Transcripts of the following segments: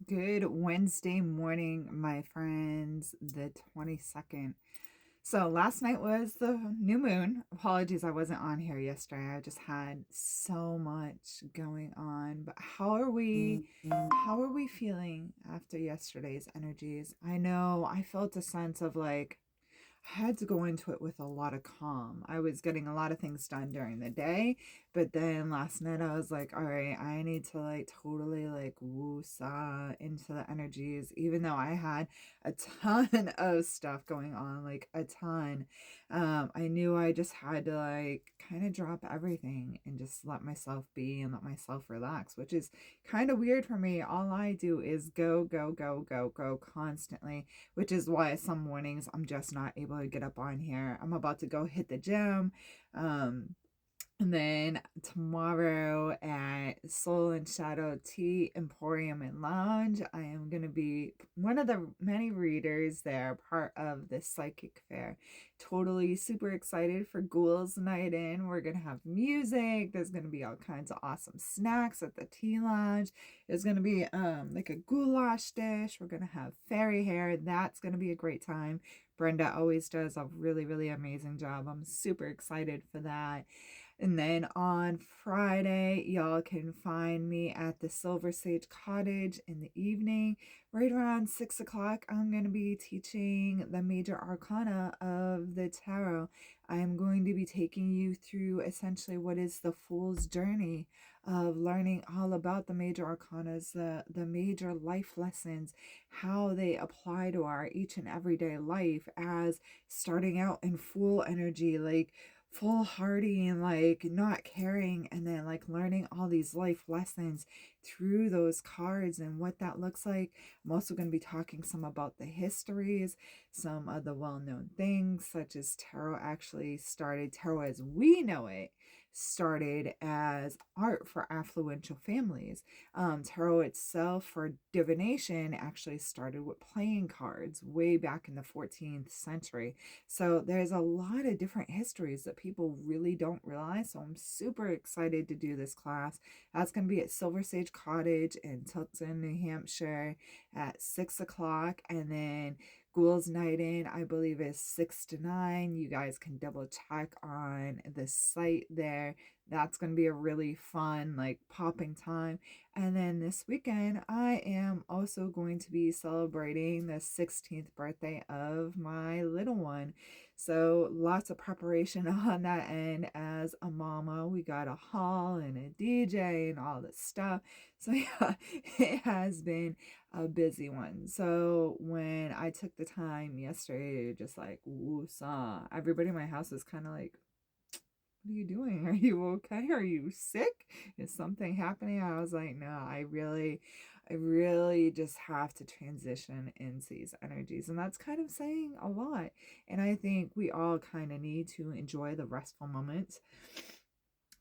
Good Wednesday morning, my friends, the 22nd. So last night was the new moon. Apologies, I wasn't on here yesterday. I just had so much going on. But how are we feeling after yesterday's energies? I know I felt a sense of like I had to go into it with a lot of calm. I was getting a lot of things done during the day, but then last night I was like, all right, I need to like totally like woo-saw into the energies, even though I had a ton of stuff going on, like a ton. I knew I just had to like kind of drop everything and just let myself be and let myself relax, which is kind of weird for me. All I do is go, go, go, go, go constantly, which is why some mornings I'm just not able to get up on here. I'm about to go hit the gym. Um, and then tomorrow at Soul and Shadow Tea Emporium and Lounge, I am going to be one of the many readers there, part of the psychic fair. Totally super excited for Ghouls Night In. We're going to have music. There's going to be all kinds of awesome snacks at the tea lounge. There's going to be like a goulash dish. We're going to have fairy hair. That's going to be a great time. Brenda always does a really, really amazing job. I'm super excited for that. And then on Friday, y'all can find me at the Silver Sage Cottage in the evening. Right around 6 o'clock, I'm going to be teaching the major arcana of the tarot. I'm going to be taking you through essentially what is the Fool's Journey of learning all about the major arcanas, the major life lessons, how they apply to our each and everyday life as starting out in Fool energy, like foolhardy and like not caring, and then like learning all these life lessons through those cards and what that looks like. I'm also going to be talking some about the histories, some of the well-known things, such as tarot as we know it started as art for affluential families. Tarot itself for divination actually started with playing cards way back in the 14th century. So there's a lot of different histories that people really don't realize. So I'm super excited to do this class. That's going to be at Silver Sage Cottage in Tilton, New Hampshire at 6 o'clock. And then Ghouls Night In, I believe, is 6 to 9. You guys can double check on the site there. That's going to be a really fun, like, popping time. And then this weekend, I am also going to be celebrating the 16th birthday of my little one. So lots of preparation on that end as a mama. We got a hall and a DJ and all this stuff. So yeah, it has been a busy one. So when I took the time yesterday to just like woo-saw, everybody in my house is kind of like, what are you doing? Are you okay? Are you sick? Is something happening? I was like, no, I really just have to transition into these energies. And that's kind of saying a lot. And I think we all kind of need to enjoy the restful moments.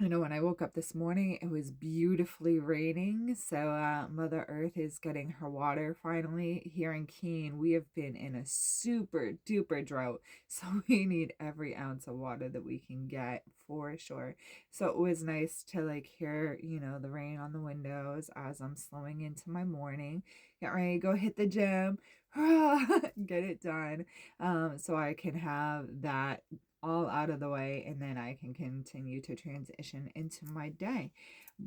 I know when I woke up this morning, it was beautifully raining. So Mother Earth is getting her water finally. Here in Keene, we have been in a super duper drought. So we need every ounce of water that we can get for sure. So it was nice to like hear, the rain on the windows as I'm slowing into my morning. Get ready to go hit the gym. Get it done. So I can have that all out of the way, and then I can continue to transition into my day.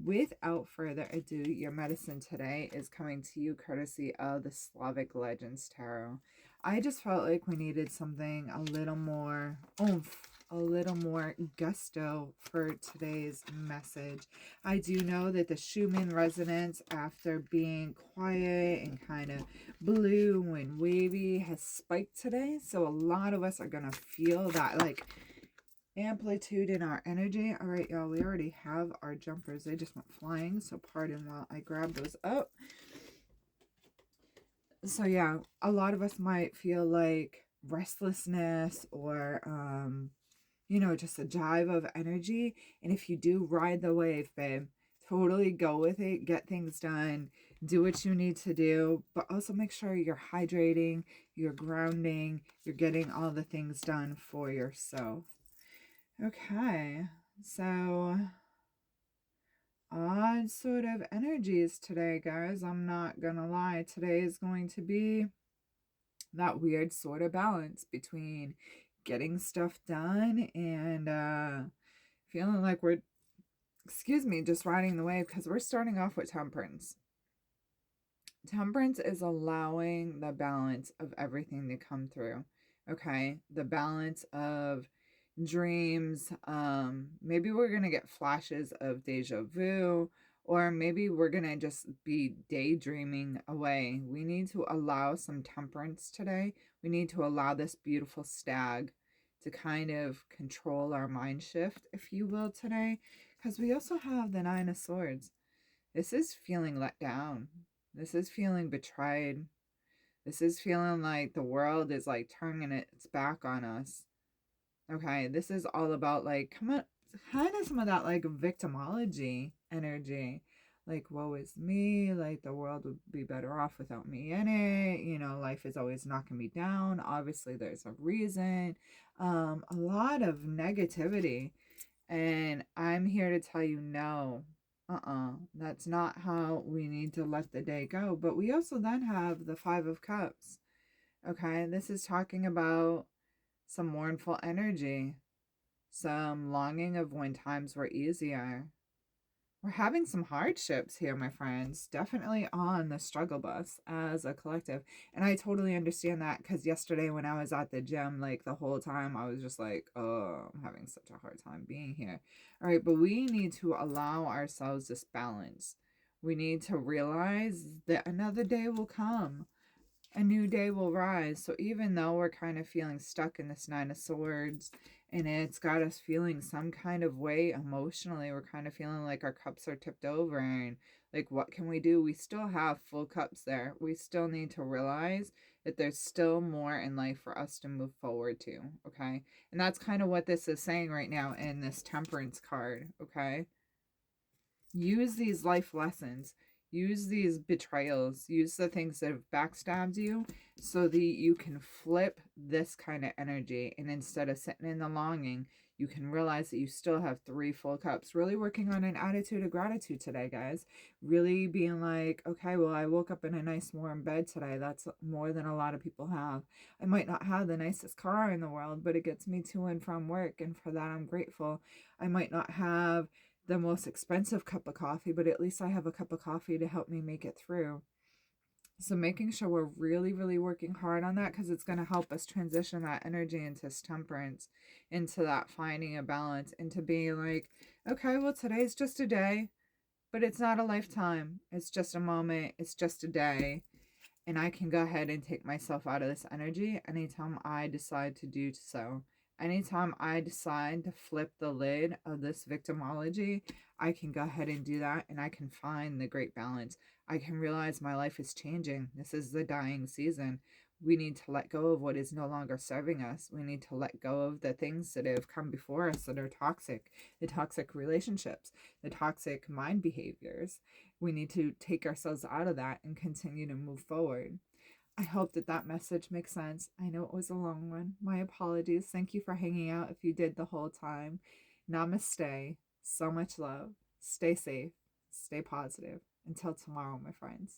Without further ado, your medicine today is coming to you courtesy of the Slavic Legends Tarot. I just felt like we needed something a little more oomph, a little more gusto for today's message. I do know that the Schumann resonance, after being quiet and kind of blue and wavy, has spiked today. So a lot of us are going to feel that like amplitude in our energy. All right, y'all, we already have our jumpers. They just went flying. So pardon while I grab those up. So yeah, a lot of us might feel like restlessness or just a jive of energy. And if you do, ride the wave, babe. Totally go with it, get things done, do what you need to do, but also make sure you're hydrating, you're grounding, you're getting all the things done for yourself. Okay, so odd sort of energies today, guys. I'm not gonna lie. Today is going to be that weird sort of balance between getting stuff done and feeling like we're, excuse me, just riding the wave, because we're starting off with temperance. Temperance is allowing the balance of everything to come through. Okay, the balance of dreams. Maybe we're gonna get flashes of deja vu, or maybe we're gonna just be daydreaming away. We need to allow some temperance today. We need to allow this beautiful stag to kind of control our mind shift, if you will, today, because we also have the Nine of Swords. This is feeling let down. This is feeling betrayed. This is feeling like the world is like turning its back on us. Okay, this is all about like kind of some of that like victimology energy. Like, woe is me, like the world would be better off without me in it. You know, life is always knocking me down. Obviously, there's a reason. A lot of negativity. And I'm here to tell you no. That's not how we need to let the day go. But we also then have the Five of Cups. Okay, this is talking about some mournful energy, some longing of when times were easier. We're having some hardships here, my friends. Definitely on the struggle bus as a collective. And I totally understand that, because yesterday when I was at the gym, like the whole time, I was just like, oh, I'm having such a hard time being here. All right, but we need to allow ourselves this balance. We need to realize that another day will come. A new day will rise. So even though we're kind of feeling stuck in this Nine of Swords and it's got us feeling some kind of way emotionally, we're kind of feeling like our cups are tipped over and like, what can we do? We still have full cups there. We still need to realize that there's still more in life for us to move forward to. Okay. And that's kind of what this is saying right now in this Temperance card. Okay. Use these life lessons, use these betrayals, use the things that have backstabbed you so that you can flip this kind of energy. And instead of sitting in the longing, you can realize that you still have three full cups. Really working on an attitude of gratitude today, guys. Really being like, okay, well, I woke up in a nice warm bed today. That's more than a lot of people have. I might not have the nicest car in the world, but it gets me to and from work. And for that, I'm grateful. I might not have the most expensive cup of coffee, but at least I have a cup of coffee to help me make it through. So making sure we're really, really working hard on that, because it's going to help us transition that energy into temperance, into that finding a balance, into being like, okay, well, today's just a day, but it's not a lifetime. It's just a moment. It's just a day. And I can go ahead and take myself out of this energy anytime I decide to do so. Anytime I decide to flip the lid of this victimology, I can go ahead and do that, and I can find the great balance. I can realize my life is changing. This is the dying season. We need to let go of what is no longer serving us. We need to let go of the things that have come before us that are toxic, the toxic relationships, the toxic mind behaviors. We need to take ourselves out of that and continue to move forward. I hope that that message makes sense. I know it was a long one. My apologies. Thank you for hanging out if you did the whole time. Namaste. So much love. Stay safe. Stay positive. Until tomorrow, my friends.